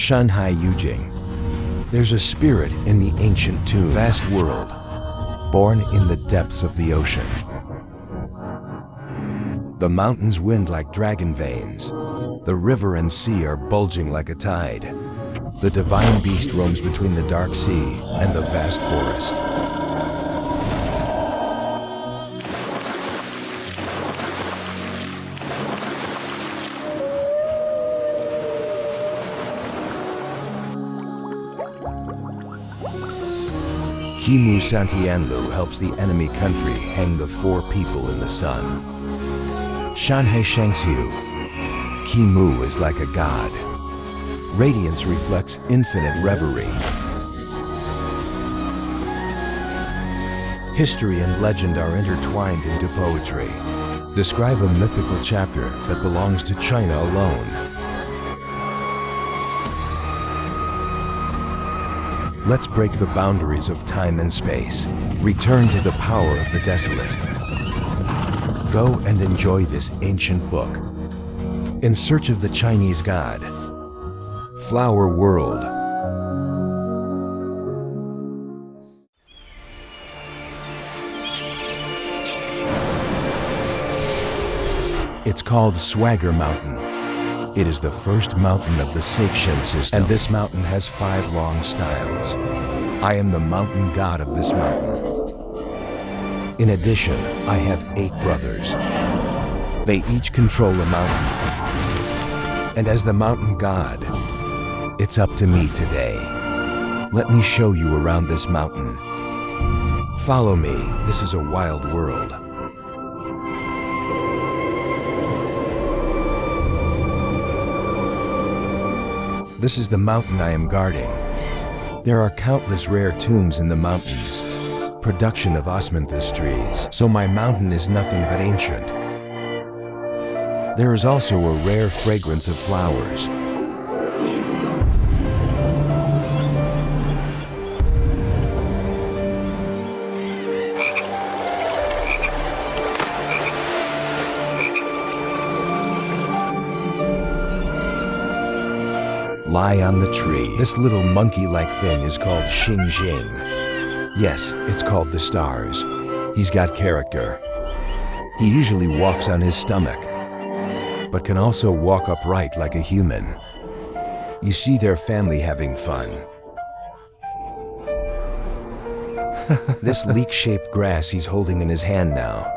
Shanhai Yujing. There's a spirit in the ancient tomb. Vast world, born in the depths of the ocean. The mountains wind like dragon veins. The river and sea are bulging like a tide. The divine beast roams between the dark sea and the vast forest. Kimu Santianlu helps the enemy country hang the 4 people in the sun. Shanhei Shangxiu. Kimu is like a god. Radiance reflects infinite reverie. History and legend are intertwined into poetry. Describe a mythical chapter that belongs to China alone. Let's break the boundaries of time and space. Return to the power of the desolate. Go and enjoy this ancient book. In search of the Chinese god. Flower World. It's called Swagger Mountain. It is the first mountain of the Seikshin system, and this mountain has 5 long styles. I am the mountain god of this mountain. In addition, I have 8 brothers. They each control a mountain. And as the mountain god, it's up to me today. Let me show you around this mountain. Follow me, this is a wild world. This is the mountain I am guarding. There are countless rare tombs in the mountains, production of osmanthus trees, so my mountain is nothing but ancient. There is also a rare fragrance of flowers. Lie on the tree. This little monkey-like thing is called Xingjing. Yes, it's called the stars. He's got character. He usually walks on his stomach, but can also walk upright like a human. You see their family having fun. This leek-shaped grass he's holding in his hand now.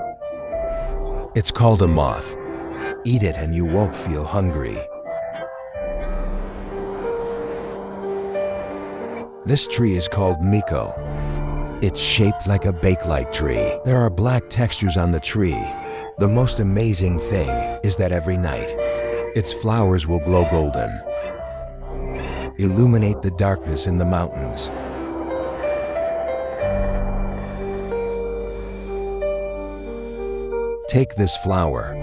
It's called a moth. Eat it and you won't feel hungry. This tree is called Miko. It's shaped like a bakelite tree. There are black textures on the tree. The most amazing thing is that every night, its flowers will glow golden. Illuminate the darkness in the mountains. Take this flower,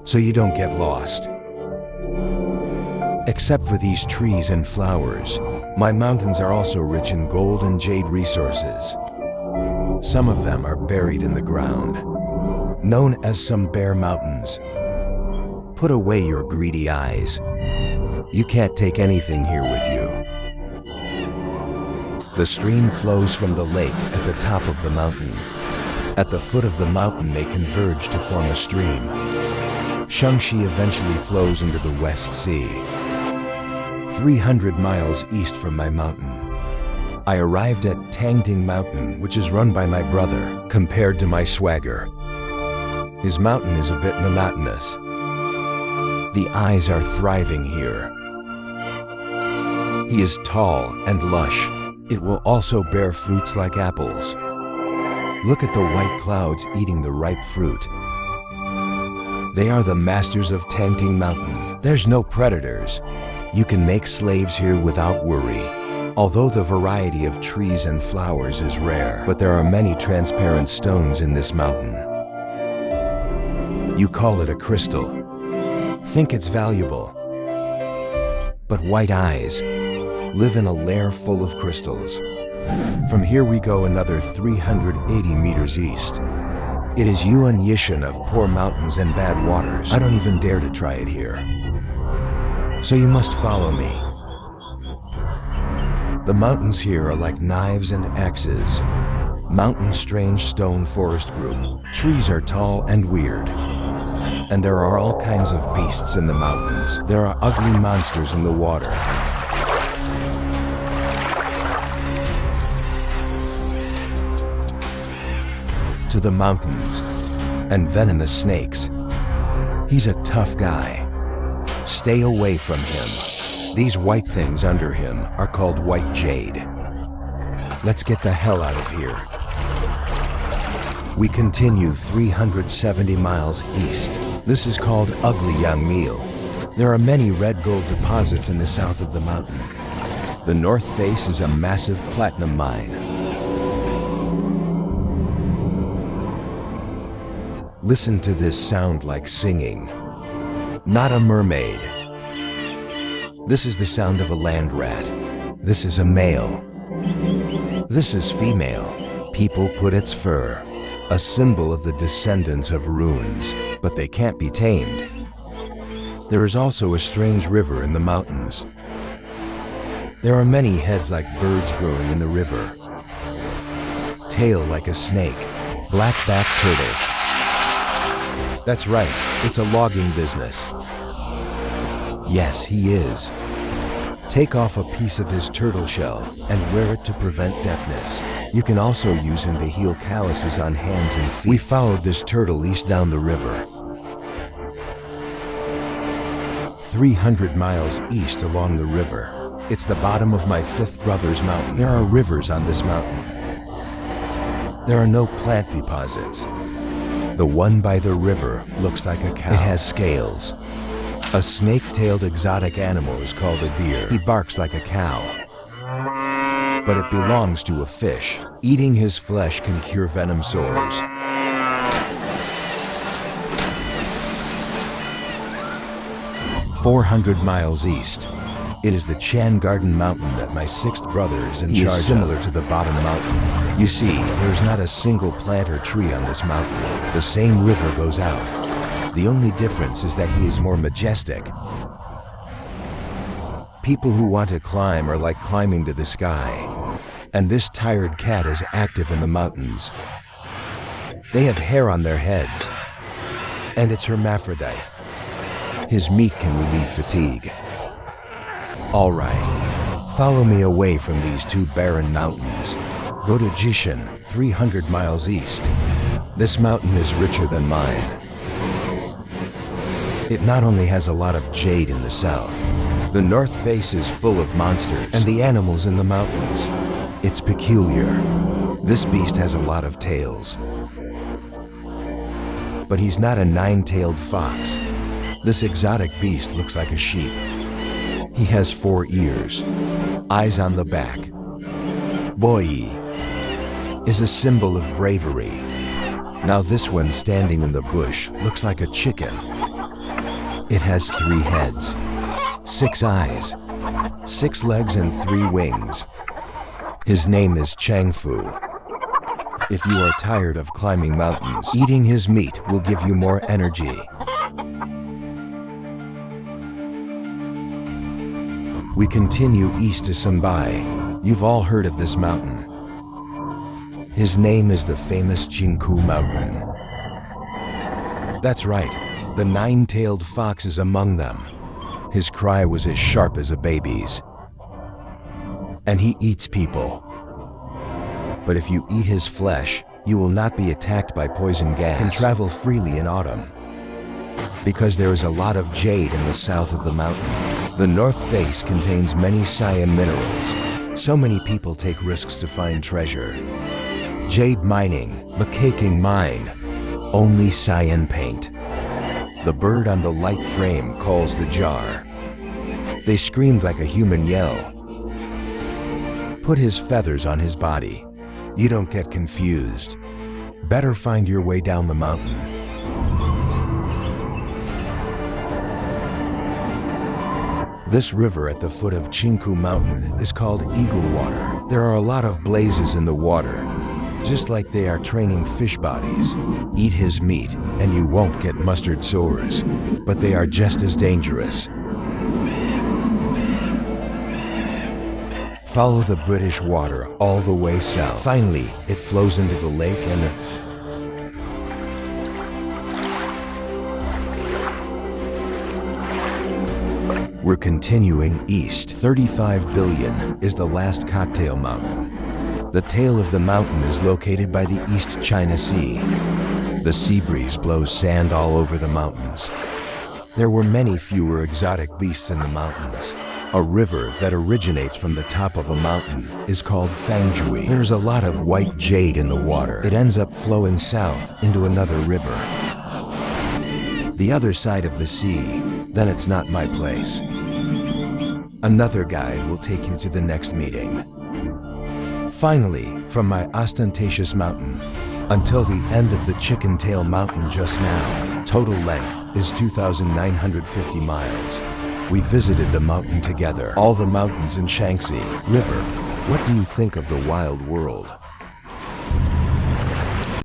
so you don't get lost. Except for these trees and flowers, my mountains are also rich in gold and jade resources. Some of them are buried in the ground, known as some bear mountains. Put away your greedy eyes. You can't take anything here with you. The stream flows from the lake at the top of the mountain. At the foot of the mountain, they converge to form a stream. Shangxi eventually flows into the West Sea. 300 miles east from my mountain, I arrived at Tangting Mountain, which is run by my brother, compared to my swagger. His mountain is a bit monotonous. The eyes are thriving here. He is tall and lush. It will also bear fruits like apples. Look at the white clouds eating the ripe fruit. They are the masters of Tangting Mountain. There's no predators. You can make slaves here without worry. Although the variety of trees and flowers is rare, but there are many transparent stones in this mountain. You call it a crystal. Think it's valuable. But white eyes live in a lair full of crystals. From here we go another 380 meters east. It is Yuan Yishan of poor mountains and bad waters. I don't even dare to try it here. So you must follow me. The mountains here are like knives and axes. Mountain Strange Stone Forest Group. Trees are tall and weird. And there are all kinds of beasts in the mountains. There are ugly monsters in the water. To the mountains. And venomous snakes. He's a tough guy. Stay away from him. These white things under him are called white jade. Let's get the hell out of here. We continue 370 miles east. This is called Ugly Young Meal. There are many red gold deposits in the south of the mountain. The north face is a massive platinum mine. Listen to this sound like singing. Not a mermaid. This is the sound of a land rat. This is a male. This is female. People put its fur. A symbol of the descendants of runes, but they can't be tamed. There is also a strange river in the mountains. There are many heads like birds growing in the river. Tail like a snake. Black-backed turtle. That's right, it's a logging business. Yes, he is. Take off a piece of his turtle shell and wear it to prevent deafness. You can also use him to heal calluses on hands and feet. We followed this turtle east down the river. 300 miles east along the river. It's the bottom of my fifth brother's mountain. There are rivers on this mountain. There are no plant deposits. The one by the river looks like a cow. It has scales. A snake-tailed exotic animal is called a deer. He barks like a cow. But it belongs to a fish. Eating his flesh can cure venom sores. "400 miles east. It is the Chan Garden Mountain that my sixth brother is in charge of. He is similar to the bottom mountain. You see, there is not a single plant or tree on this mountain. The same river goes out. The only difference is that he is more majestic. People who want to climb are like climbing to the sky. And this tired cat is active in the mountains. They have hair on their heads. And it's hermaphrodite. His meat can relieve fatigue. All right, follow me away from these two barren mountains. Go to Jishan, 300 miles east. This mountain is richer than mine. It not only has a lot of jade in the south, the north face is full of monsters and the animals in the mountains. It's peculiar. This beast has a lot of tails. But he's not a nine-tailed fox. This exotic beast looks like a sheep. He has 4 ears, eyes on the back. Boi is a symbol of bravery. Now this one standing in the bush looks like a chicken. It has 3 heads, 6 eyes, 6 legs and 3 wings. His name is Changfu. If you are tired of climbing mountains, eating his meat will give you more energy. We continue east to Sambai. You've all heard of this mountain. His name is the famous Chinku Mountain. That's right, the 9-tailed fox is among them. His cry was as sharp as a baby's. And he eats people. But if you eat his flesh, you will not be attacked by poison gas. Can travel freely in autumn. Because there is a lot of jade in the south of the mountain. The north face contains many cyan minerals. So many people take risks to find treasure. Jade mining, macaking mine, only cyan paint. The bird on the light frame calls the jar. They screamed like a human yell. Put his feathers on his body. You don't get confused. Better find your way down the mountain. This river at the foot of Chinku Mountain is called Eagle Water. There are a lot of blazes in the water, just like they are training fish bodies. Eat his meat and you won't get mustard sores, but they are just as dangerous. Follow the British water all the way south. Finally, it flows into the lake and we're continuing east. 35 billion is the last cocktail mountain. The tail of the mountain is located by the East China Sea. The sea breeze blows sand all over the mountains. There were many fewer exotic beasts in the mountains. A river that originates from the top of a mountain is called Fangjui. There's a lot of white jade in the water. It ends up flowing south into another river. The other side of the sea, then it's not my place. Another guide will take you to the next meeting. Finally, from my ostentatious mountain until the end of the Chicken Tail Mountain just now, total length is 2,950 miles. We visited the mountain together, all the mountains in Shaanxi River. What do you think of the wild world?